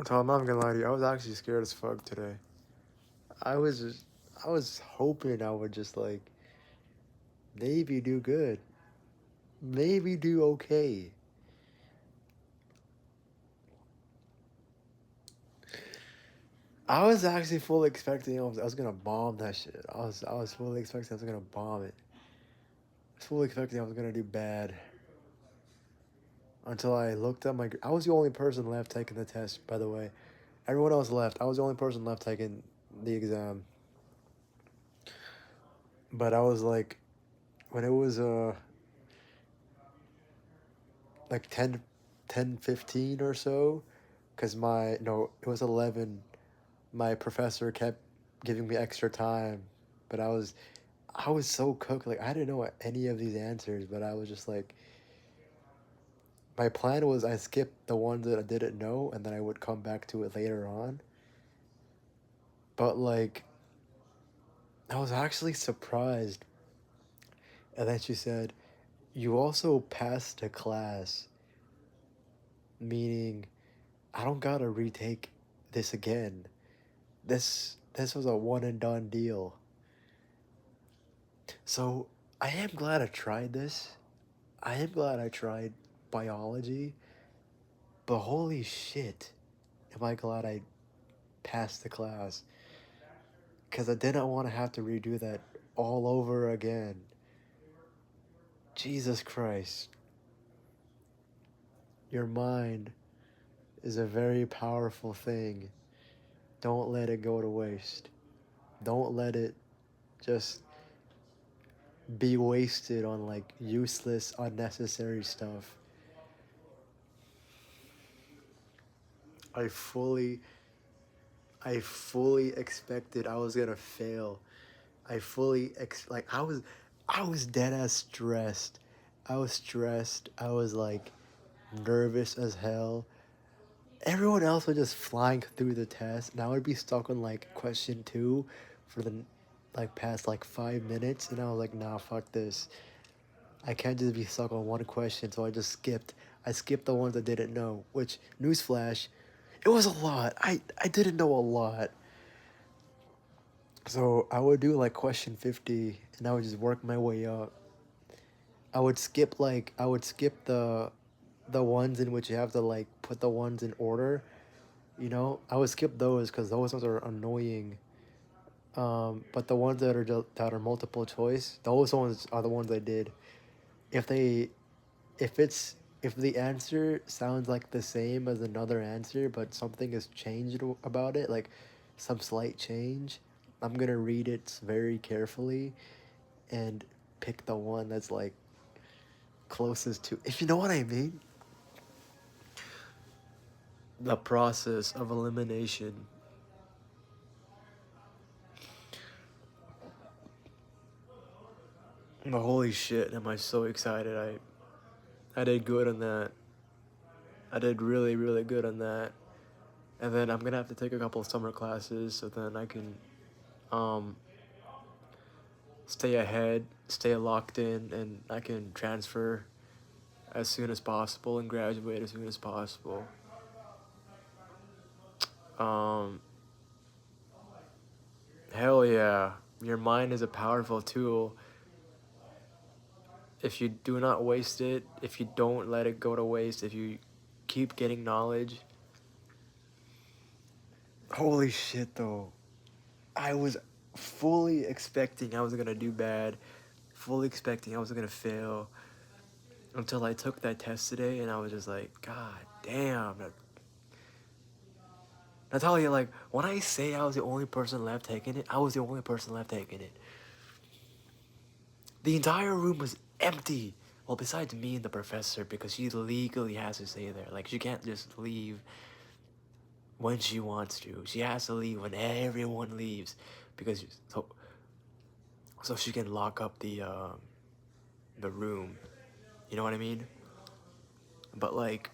So I'm not gonna lie to you. I was actually scared as fuck today. I was just, I was hoping I would just like maybe do good, maybe do okay. I was actually fully expecting I was gonna bomb that shit. I was fully expecting I was gonna bomb it. I was fully expecting I was gonna do bad until I looked at my. I was the only person left taking the test. By the way, everyone else left. I was the only person left taking the exam. But I was like, when it was like 10:15 or so, because my no, it was 11. My professor kept giving me extra time, but I was so cooked. Like I didn't know any of these answers, but I was just like, my plan was I skipped the ones that I didn't know, and then I would come back to it later on. But like, I was actually surprised. And then she said, "You also passed the class, meaning I don't gotta retake this again. This was a one and done deal." So I am glad I tried this. I am glad I tried biology, but holy shit, am I glad I passed the class. Because I didn't want to have to redo that all over again. Jesus Christ. Your mind is a very powerful thing. Don't let it go to waste. Don't let it just be wasted on like useless, unnecessary stuff. I fully I fully expected I was gonna fail. I was dead ass stressed. I was stressed. I was like nervous as hell. Everyone else was just flying through the test, and I would be stuck on like question two for the like past like 5 minutes, and I was like, nah, fuck this. I can't just be stuck on one question, so I just skipped. I skipped the ones I didn't know, which newsflash, it was a lot. I didn't know a lot. So I would do like question 50 and I would just work my way up. I would skip the ones in which you have to like put the ones in order, I would skip those cuz those ones are annoying. But the ones that are multiple choice, those ones are the ones I did. If they if it's if the answer sounds like the same as another answer but something has changed about it, like some slight change, I'm going to read it very carefully and pick the one that's like closest to, if you know what I mean, the process of elimination. But holy shit, am I so excited. I did good on that. I did really, really good on that. And then I'm gonna have to take a couple of summer classes so then I can um stay ahead, stay locked in, and I can transfer as soon as possible and graduate as soon as possible. Um Hell yeah. Your mind is a powerful tool. If you do not waste it, if you don't let it go to waste, if you keep getting knowledge. Holy shit, though. I was fully expecting I was gonna do bad, fully expecting I was gonna fail until I took that test today, and I was just like, God damn. Natalia, like, when I say I was the only person left taking it, I was the only person left taking it. The entire room was empty. Well, besides me and the professor, because she legally has to stay there. Like, she can't just leave when she wants to. She has to leave when everyone leaves, because so she can lock up the room. You know what I mean? But like,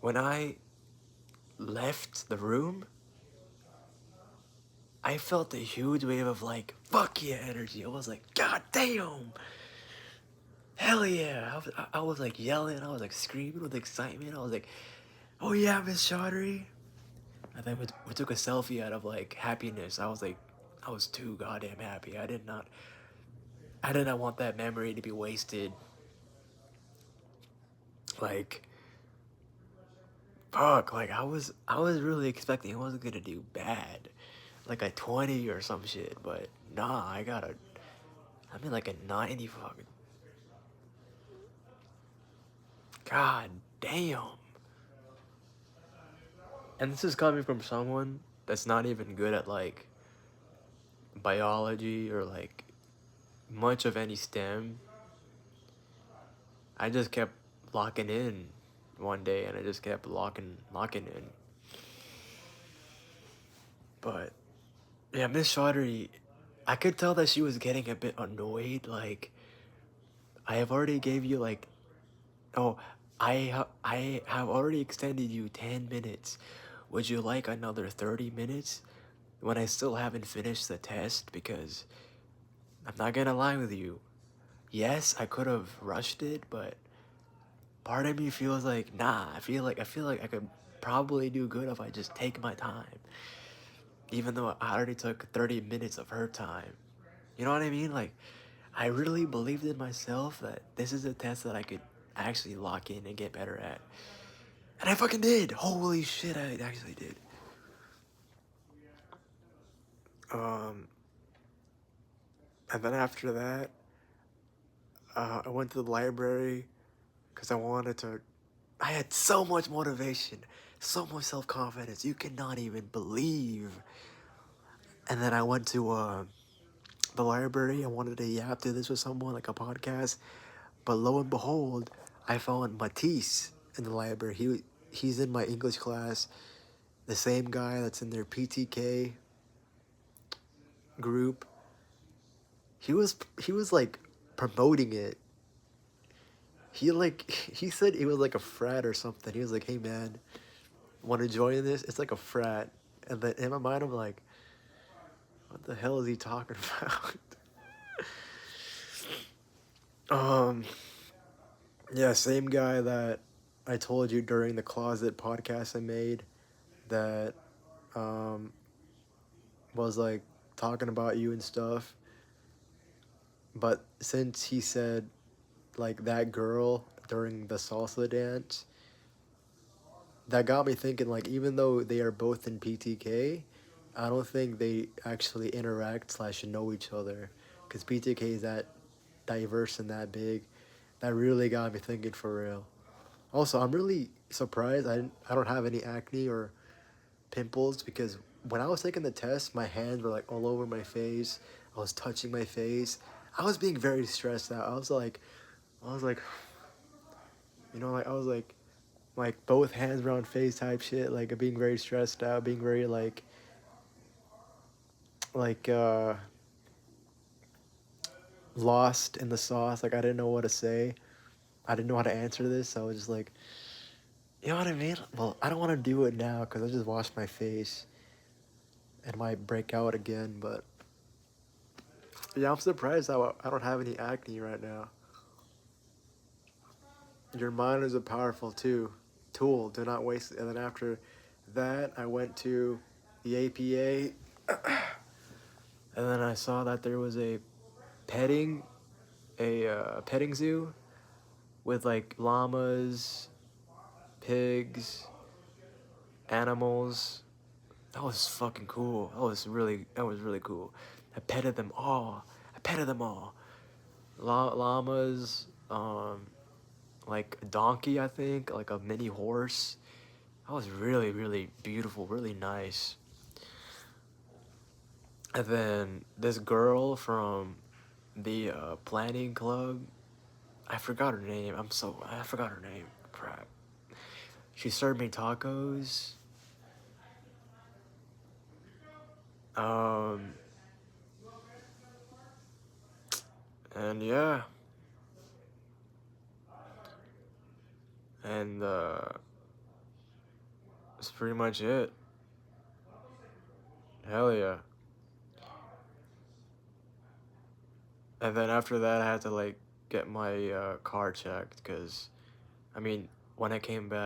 when I left the room, I felt a huge wave of like fuck yeah energy. I was like, God damn, hell yeah. I was like yelling, I was like screaming with excitement. I was like, oh yeah, Miss Chaudhry. And then we took a selfie out of like happiness. I was too goddamn happy. I did not want that memory to be wasted. Like, fuck, like I was really expecting it wasn't gonna do bad. Like a 20 or some shit, but nah, I mean like a 90 fucking, god damn. And this is coming from someone that's not even good at like biology or like much of any STEM. I just kept locking in one day and I just kept locking in. But yeah, Miss Chaudhry, I could tell that she was getting a bit annoyed. Like, I have already gave you like, oh, I have already extended you 10 minutes. Would you like another 30 minutes? When I still haven't finished the test, because I'm not gonna lie with you. Yes, I could have rushed it, but part of me feels like nah. I feel like I could probably do good if I just take my time, even though I already took 30 minutes of her time. You know what I mean? Like, I really believed in myself that this is a test that I could actually lock in and get better at. And I fucking did. Holy shit, I actually did. Um, and then after that, I went to the library because I wanted to. I had so much motivation, so much self confidence. You cannot even believe. And then I went to the library. I wanted to yap to this with someone, like a podcast. But lo and behold, I found Matisse in the library. He's in my English class. The same guy that's in their PTK group. He was like promoting it. He said it was like a frat or something. He was like, "Hey man, want to join this? It's like a frat." And then in my mind, I'm like, "What the hell is he talking about?" um, yeah, same guy that I told you during the closet podcast I made that um was like talking about you and stuff. But since he said like that girl during the salsa dance, that got me thinking like even though they are both in PTK, I don't think they actually interact slash know each other, because PTK is that diverse and that big. That really got me thinking for real. Also, I'm really surprised I don't have any acne or pimples, because when I was taking the test, my hands were like all over my face. I was touching my face. I was being very stressed out. I was like, like I was like both hands around face type shit, like being very stressed out, being very like lost in the sauce. Like I didn't know what to say. I didn't know how to answer this. So I was just like, you know what I mean? Well, I don't want to do it now because I just washed my face and might break out again. But yeah, I'm surprised how I don't have any acne right now. Your mind is a powerful tool. Do not waste it. And then after that, I went to the APA, and then I saw that there was petting a petting zoo with like llamas, pigs, animals. That was fucking cool. That was really cool. I petted them all. I petted them all. Llamas, like a donkey, I think, like a mini horse. That was really, really beautiful, really nice. And then this girl from the planning club, I forgot her name. I forgot her name. Crap. She served me tacos. Um, and yeah, and that's pretty much it. Hell yeah. And then after that, I had to like get my car checked because I mean when I came back